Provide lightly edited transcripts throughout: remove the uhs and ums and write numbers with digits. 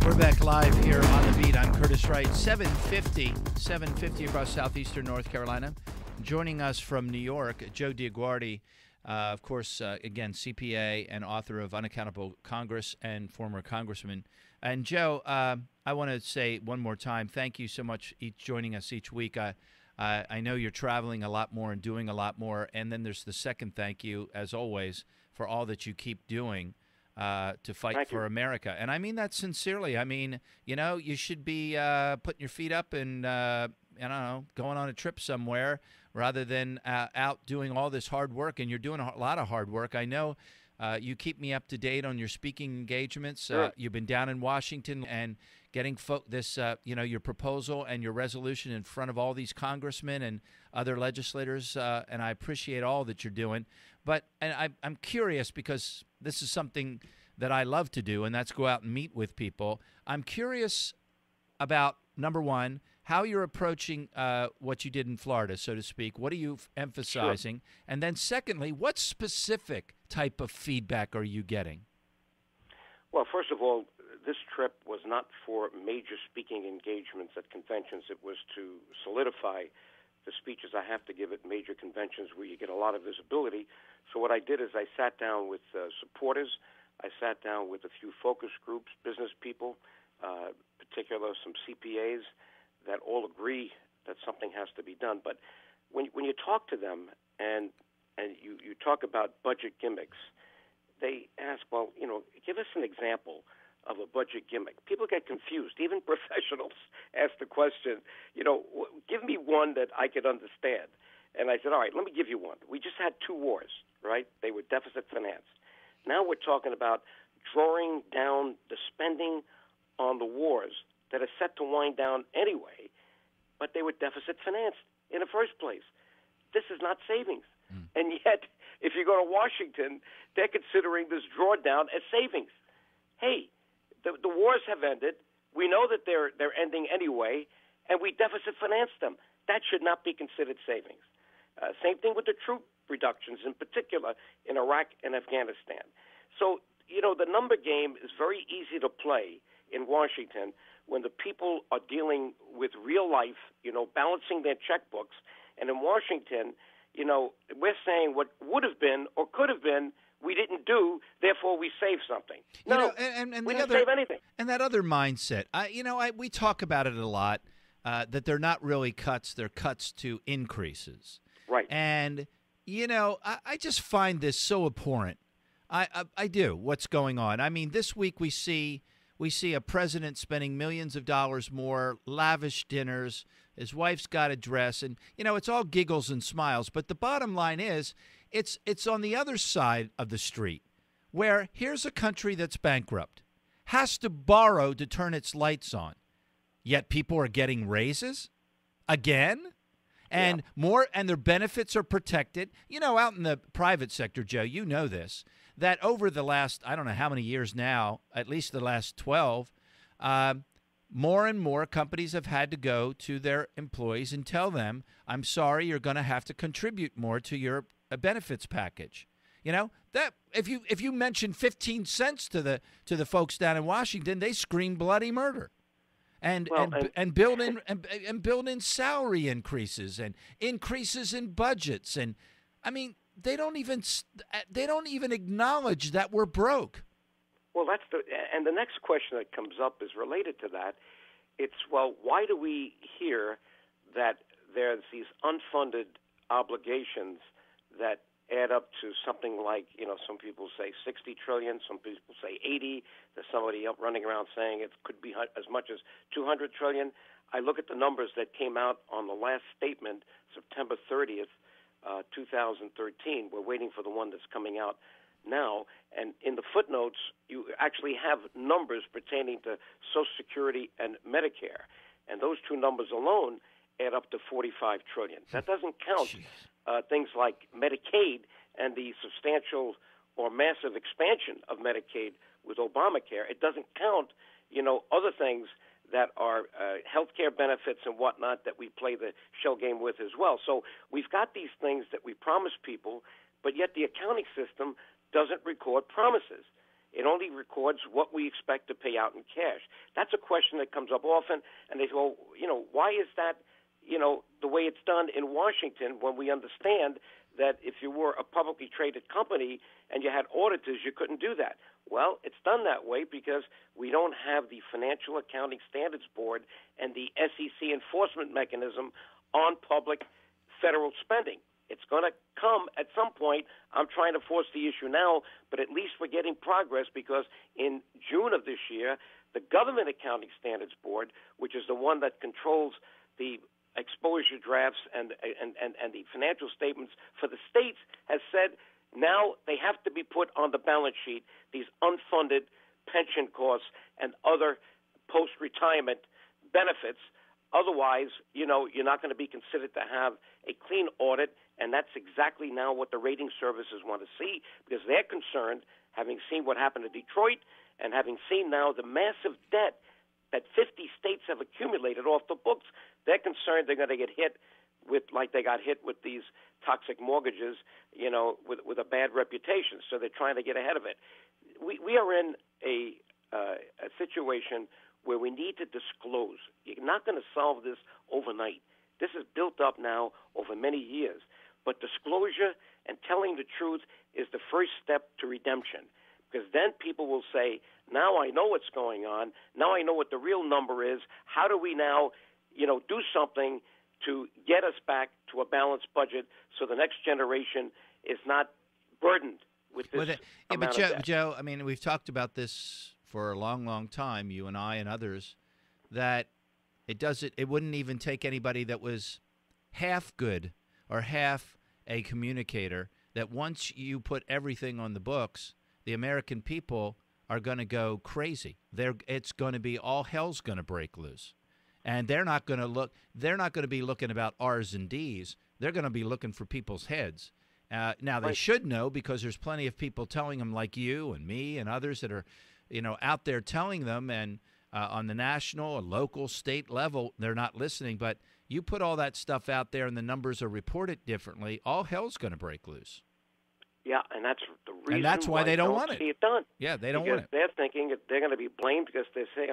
We're back live here on the beat. I'm Curtis Wright. 750 across southeastern North Carolina. Joining us from New York, Joe DioGuardi, of course, again, CPA and author of Unaccountable Congress and former congressman. And Joe, I want to say one more time, thank you so much joining us each week. I know you're traveling a lot more and doing a lot more. And then there's the second thank you, as always, for all that you keep doing to fight for America. And I mean that sincerely. I mean, you know, you should be putting your feet up and, I don't know, going on a trip somewhere rather than out doing all this hard work. And you're doing a lot of hard work. I know you keep me up to date on your speaking engagements. Sure. You've been down in Washington and getting your proposal and your resolution in front of all these congressmen and other legislators. And I appreciate all that you're doing. But I'm curious because this is something that I love to do, and that's go out and meet with people. I'm curious about, number one, how you're approaching what you did in Florida, so to speak. What are you emphasizing? Sure. And then secondly, what specific type of feedback are you getting? Well, first of all, this trip was not for major speaking engagements at conventions. It was to solidify the speeches I have to give at major conventions where you get a lot of visibility. So what I did is I sat down with supporters. I sat down with a few focus groups, business people, particular some CPAs that all agree that something has to be done. But when you talk to them and you talk about budget gimmicks, they ask, well, you know, give us an example of a budget gimmick. People get confused. Even professionals ask the question, you know, give me one that I could understand. And I said, all right, let me give you one. We just had two wars, right? They were deficit financed. Now we're talking about drawing down the spending on the wars that are set to wind down anyway, but they were deficit financed in the first place. This is not savings. And yet, if you go to Washington, they're considering this drawdown as savings. Hey, the wars have ended. We know that they're ending anyway, and we deficit financed them. That should not be considered savings. Same thing with the troop reductions, in particular in Iraq and Afghanistan. So, you know, the number game is very easy to play in Washington when the people are dealing with real life, you know, balancing their checkbooks. And in Washington, you know, we're saying what would have been or could have been, we didn't do, therefore we saved something. No, you know, and we didn't save anything. And that other mindset, we talk about it a lot, that they're not really cuts, they're cuts to increases. Right. And, you know, I just find this so abhorrent. I do, what's going on. I mean, this week we see a president spending millions of dollars more, lavish dinners, his wife's got a dress, and, you know, it's all giggles and smiles. But the bottom line is, it's on the other side of the street, where here's a country that's bankrupt, has to borrow to turn its lights on, yet people are getting raises again, and more, and their benefits are protected. You know, out in the private sector, Joe, you know this, that over the last, I don't know how many years now, at least the last 12, more and more companies have had to go to their employees and tell them, I'm sorry, you're going to have to contribute more to your benefits package. You know, that if you mention 15 cents to the folks down in Washington, they scream bloody murder. And build in salary increases and increases in budgets. And I mean, they don't even acknowledge that we're broke. Well, and the next question that comes up is related to that. It's, well, why do we hear that there's these unfunded obligations that add up to something like, you know, some people say 60 trillion, some people say 80. There's somebody else running around saying it could be as much as 200 trillion. I look at the numbers that came out on the last statement, September 30th, 2013. We're waiting for the one that's coming out now. And in the footnotes, you actually have numbers pertaining to Social Security and Medicare. And those two numbers alone add up to 45 trillion. That doesn't count things like Medicaid and the substantial or massive expansion of Medicaid with Obamacare. It doesn't count, you know, other things that are health care benefits and whatnot that we play the shell game with as well. So we've got these things that we promise people, but yet the accounting system doesn't record promises. It only records what we expect to pay out in cash. That's a question that comes up often, and they say, well, why is that, the way it's done in Washington, when we understand that if you were a publicly traded company and you had auditors, you couldn't do that. Well, it's done that way because we don't have the Financial Accounting Standards Board and the SEC enforcement mechanism on public federal spending. It's going to come at some point. I'm trying to force the issue now, but at least we're getting progress because in June of this year, the Government Accounting Standards Board, which is the one that controls the exposure drafts and the financial statements for the states, has said now they have to be put on the balance sheet, these unfunded pension costs and other post-retirement benefits. Otherwise, you're not going to be considered to have a clean audit, and that's exactly now what the rating services want to see because they're concerned, having seen what happened to Detroit and having seen now the massive debt that 50 states have accumulated off the books. They're concerned they're going to get hit with, like they got hit with these toxic mortgages, with a bad reputation. So they're trying to get ahead of it. We are in a situation where we need to disclose. You're not going to solve this overnight. This is built up now over many years. But disclosure and telling the truth is the first step to redemption, because then people will say, now I know what's going on. Now I know what the real number is. How do we now, do something to get us back to a balanced budget so the next generation is not burdened with this amount of debt? Joe, I mean, we've talked about this for a long, long time, you and I and others, that it wouldn't even take anybody that was half good or half a communicator, that once you put everything on the books, the American people are going to go crazy. It's going to be all hell's going to break loose. And they're not going to be looking about R's and D's. They're going to be looking for people's heads. Now, they should know, because there's plenty of people telling them, like you and me and others that are, out there telling them, and on the national or local, state level, they're not listening. But you put all that stuff out there and the numbers are reported differently, all hell's going to break loose. Yeah, and that's the reason. And that's why they don't want it. See it done. Yeah, they don't want it. They're thinking that they're going to be blamed because they say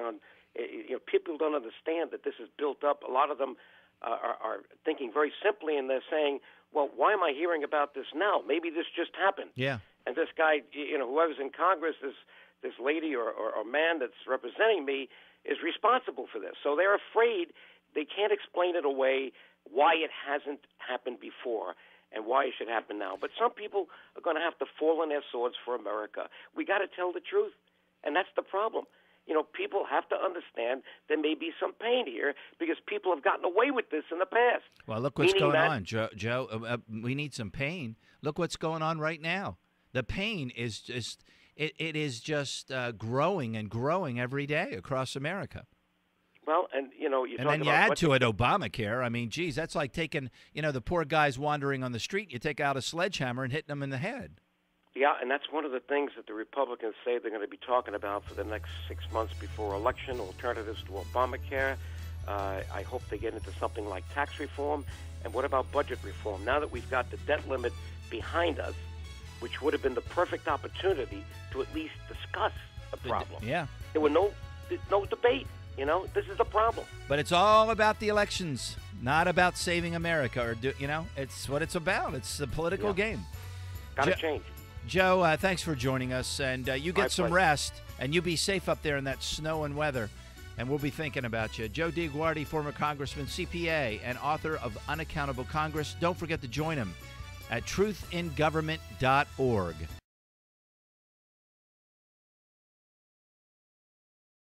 people don't understand that this is built up. A lot of them are thinking very simply, and they're saying, well, why am I hearing about this now? Maybe this just happened. Yeah. And this guy, whoever's in Congress, this lady or man that's representing me is responsible for this. So they're afraid they can't explain it away why it hasn't happened before and why it should happen now. But some people are going to have to fall on their swords for America. We got to tell the truth, and that's the problem. People have to understand there may be some pain here because people have gotten away with this in the past. Well, look what's going on, Joe. We need some pain. Look what's going on right now. The pain is just it is just growing and growing every day across America. Well, and and then you add to it Obamacare. I mean, geez, that's like taking the poor guys wandering on the street. You take out a sledgehammer and hitting them in the head. Yeah, and that's one of the things that the Republicans say they're going to be talking about for the next 6 months before election, alternatives to Obamacare. I hope they get into something like tax reform. And what about budget reform? Now that we've got the debt limit behind us, which would have been the perfect opportunity to at least discuss the problem. Yeah. There were no debate. This is the problem. But it's all about the elections, not about saving America. It's what it's about. It's a political game. Got to change. Joe, thanks for joining us, and you get some rest, and you be safe up there in that snow and weather, and we'll be thinking about you. Joe DioGuardi, former congressman, CPA, and author of Unaccountable Congress. Don't forget to join him at truthingovernment.org.